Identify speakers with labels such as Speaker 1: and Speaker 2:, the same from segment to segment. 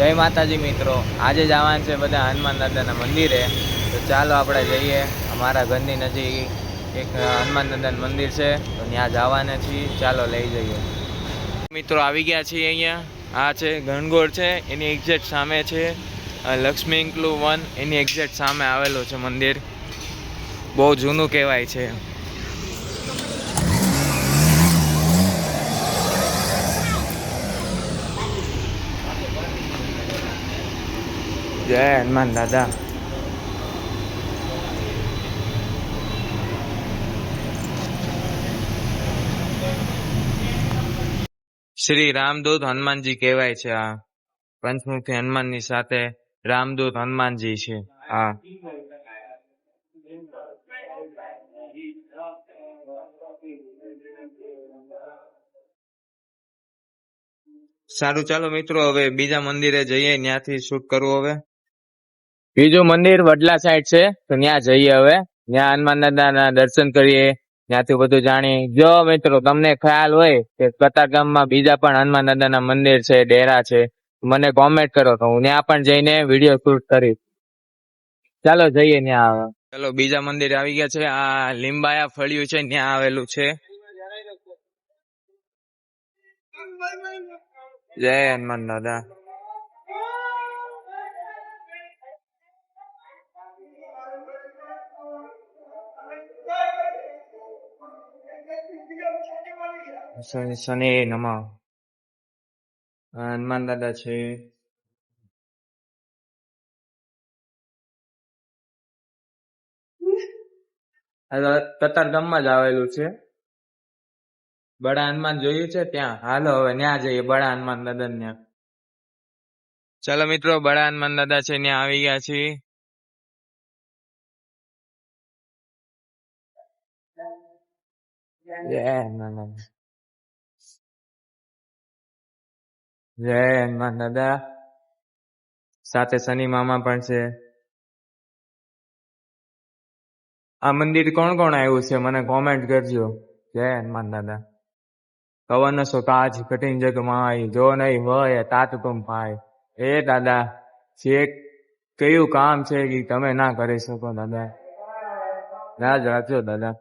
Speaker 1: જય માતાજી મિત્રો, આજે જવાનું છે બધા હનુમાન દાદાના મંદિરે. તો ચાલો આપણે જઈએ. અમારા ઘરની નજીક એક હનુમાન દાદાનું મંદિર છે, તો ત્યાં જવાના છીએ. ચાલો લઈ જઈએ. મિત્રો આવી ગયા છીએ અહીંયા. આ છે ગણગોળ છે, એની એક્ઝેક્ટ સામે છે લક્ષ્મી ઇન્ક્લુ 1, એની એક્ઝેક્ટ સામે આવેલું છે મંદિર. બહુ જૂનું કહેવાય છે. જય હનુમાન દાદા. શ્રી રામદૂત હનુમાનજી કહેવાય છે. આ પંચમુખી હનુમાનની સાથે રામદૂત હનુમાનજી છે. હા, સારું ચાલો મિત્રો, હવે બીજા મંદિરે જઈએ. ત્યાંથી શૂટ કરવું. હવે બીજું મંદિર વડલા સાઈડ છે, તો ત્યાં જઈએ. હવે ત્યાં હનુમાન દાદાના દર્શન કરીએ, ત્યાંથી બધું જાણીએ. જો મિત્રો તમને ખ્યાલ હોય કે કતારગામમાં બીજા પણ હનુમાન દાદાના મંદિર છે, ડેરા છે, મને કોમેન્ટ કરો તો હું ત્યાં પણ જઈને વિડીયો શૂટ કરીશ. ચાલો જઈએ ત્યાં. હવે ચાલો બીજા મંદિર આવી ગયા છે. આ લીંબાયા ફળિયું છે, ત્યાં આવેલું છે. જય હનુમાન દાદા. શનિ નમઃ. હનુમાન દાદા છે. કતારગામમાં જ આવેલું છે. બડા હનુમાન જોયું છે ત્યાં. હાલો હવે ત્યાં જઈએ, બડા હનુમાન દાદા ત્યાં. ચાલો મિત્રો, બડા હનુમાન દાદા છે ત્યાં આવી ગયા છીએ. જય હનુમાન. જય હનુમાન દાદા. સાથે શનિ મામા પણ છે. આ મંદિર કોણ કોણ આવ્યું છે મને કોમેન્ટ કરજો. જય હનુમાન દાદા. કવન સો કાજ કઠિન જગ માય, જો નહીં હોય તાત તુમ પાય. એ દાદા, જે કયું કામ છે કે તમે ના કરી શકો દાદા, રાજ રાખજો દાદા.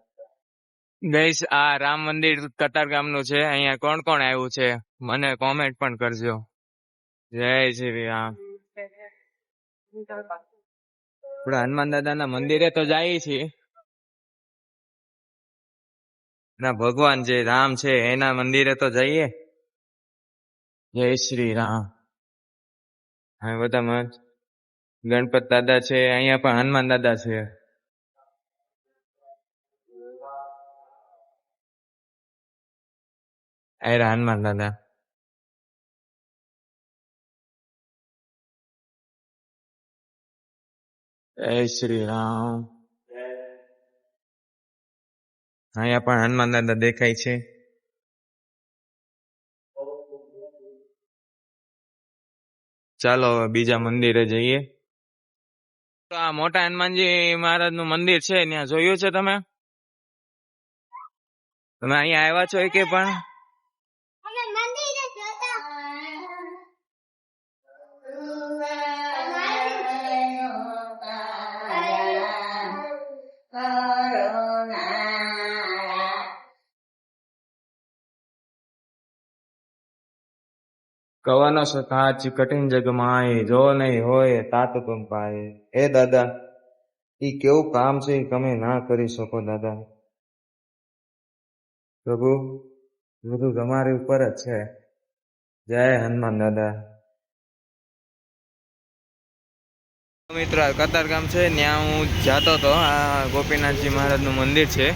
Speaker 1: ગઈસ, આ રામ મંદિર કતારગામનું છે. અહીંયા કોણ કોણ આવ્યું છે મને કોમેન્ટ પણ કરજો. જય શ્રી રામ. આપણે હનુમાન દાદાના મંદિરે તો જઈએ છીએ. ના, ભગવાન જે રામ છે એના મંદિરે તો જઈએ. જય શ્રી રામ. હા, બધા ગણપત દાદા છે. અહીંયા પણ હનુમાન દાદા છે. આયરા હનુમાન દાદા. જય શ્રી રામ. અહીંયા પણ હનુમાન દાદા દેખાય છે. ચાલો હવે બીજા મંદિરે જઈએ. તો આ મોટા હનુમાનજી મહારાજ નું મંદિર છે, ત્યાં જોયું છે તમે? તમે અહીંયા આવ્યા છો કે પણ? કવાનો કાચ કઠિન જગ માય, જો નહીં હોય તાત તુમ પાય. એ દાદા, ઈ કેવું કામ છે તમે ના કરી શકો દાદા. પ્રભુ, બધું તમારી ઉપર જ છે. જય હનુમાન દાદા. મિત્રો, કતારગામ છે, ત્યાં હું જાતો હતો. આ ગોપીનાથજી મહારાજ નું મંદિર છે,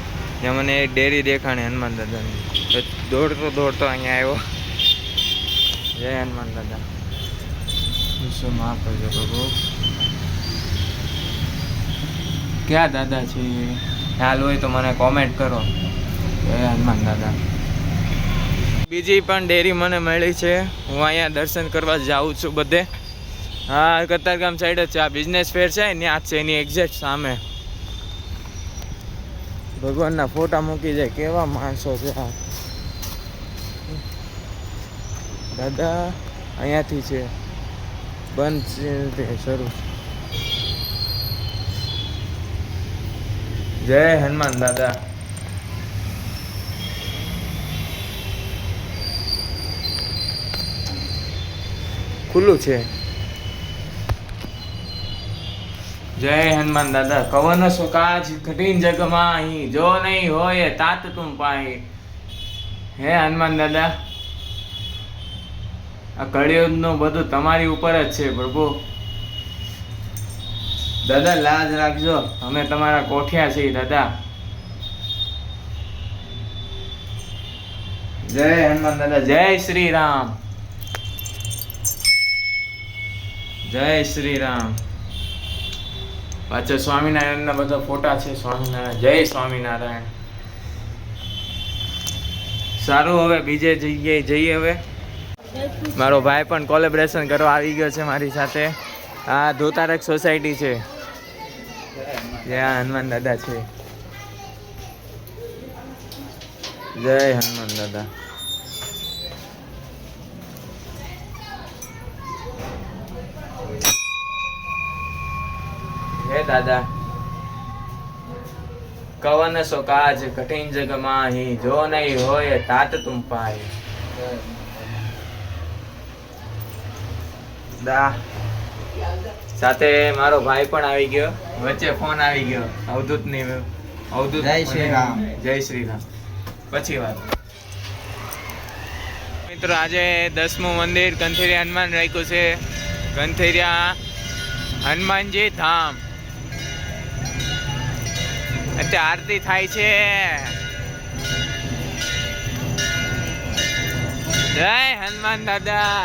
Speaker 1: ત્યાં મને એક ડેરી દેખાણી હનુમાન દાદાની. દોડતો દોડતો અહીંયા આવ્યો. જય હનુમાન દાદા. શું માફ કરજો પ્રભુ. ક્યાં દાદા છે? ખ્યાલ હોય તો મને કોમેન્ટ કરો. જય હનુમાન દાદા. બીજી પણ ડેરી મને મળી છે. હું અહીંયા દર્શન કરવા જાઉં છું બધે. હા, કતારગામ સાઈડ જ છે. આ બિઝનેસ ફેર છે, ત્યાં જ છે, એની એક્ઝેક્ટ સામે. ભગવાનના ફોટા મૂકી જાય. કેવા માણસો છે આ દાદા. અહીંયાથી છે. બંધ છે તે શરૂ. જય હનુમાન દાદા. ખુલ્લું છે. જય હનુમાન દાદા. કવન સો કાજ કઠિન જગમાં અહીં, જો નહીં હોય તાત તુમ પાહી. હે હનુમાન દાદા, આ કળિયુગનું બધું તમારી ઉપર જ છે પ્રભુ. દાદા લાજ રાખજો, અમે તમારા કોઠિયા છીએ દાદા. જય હનુમાન દાદા. જય શ્રી રામ. જય શ્રી રામ. પાછળ સ્વામિનારાયણ ના બધા ફોટા છે. સ્વામિનારાયણ. જય સ્વામિનારાયણ. સારું, હવે બીજે જગ્યાએ જઈએ. હવે મારો ભાઈ પણ કોલેબરેશન કરવા આવી ગયો છે મારી સાથે. આ ધોતારક સોસાયટી છે જ્યાં હનુમાન દાદા છે. જય હનુમાન દાદા. હે દાદા, કવન સો કાજ કઠિન જગ માહી, જો નહીં હોય તાત તુમ પાહી. દા સાથે મારો ભાઈ પણ આવી ગયો. વચ્ચે ફોન આવી ગયો અવધૂત ની. અવધૂત. જય શ્રી રામ. જય શ્રી રામ. પછી વાત. મિત્રો, આજે 10મું મંદિર કંથેરિયા હનુમાન રાખ્યું છે. કંથેરિયા હનુમાનજી ધામ. અત્યારે આરતી થાય છે. જય હનુમાન દાદા.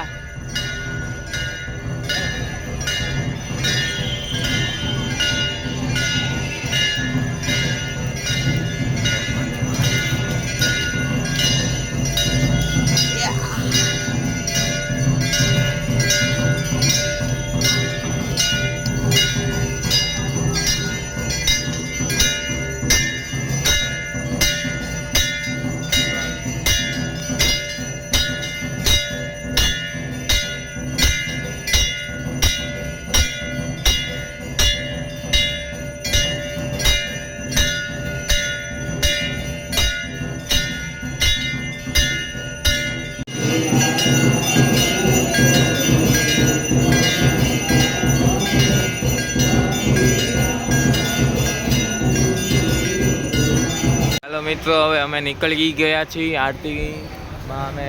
Speaker 1: મિત્રો, હવે અમે નીકળી ગયા છીએ. આરતીમાં અમે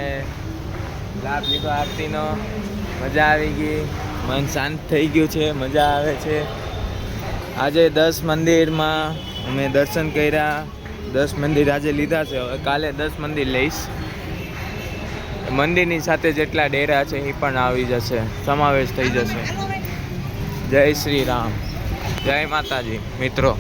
Speaker 1: લાભ લીધો આરતીનો. મજા આવી ગઈ. મન શાંત થઈ ગયું છે. મજા આવે છે. આજે 10 મંદિરમાં અમે દર્શન કર્યા. 10 મંદિર આજે લીધા છે. હવે કાલે 10 મંદિર લઈશ. મંદિરની સાથે જેટલા ડેરા છે એ પણ આવી જશે, સમાવેશ થઈ જશે. જય શ્રી રામ. જય માતાજી મિત્રો.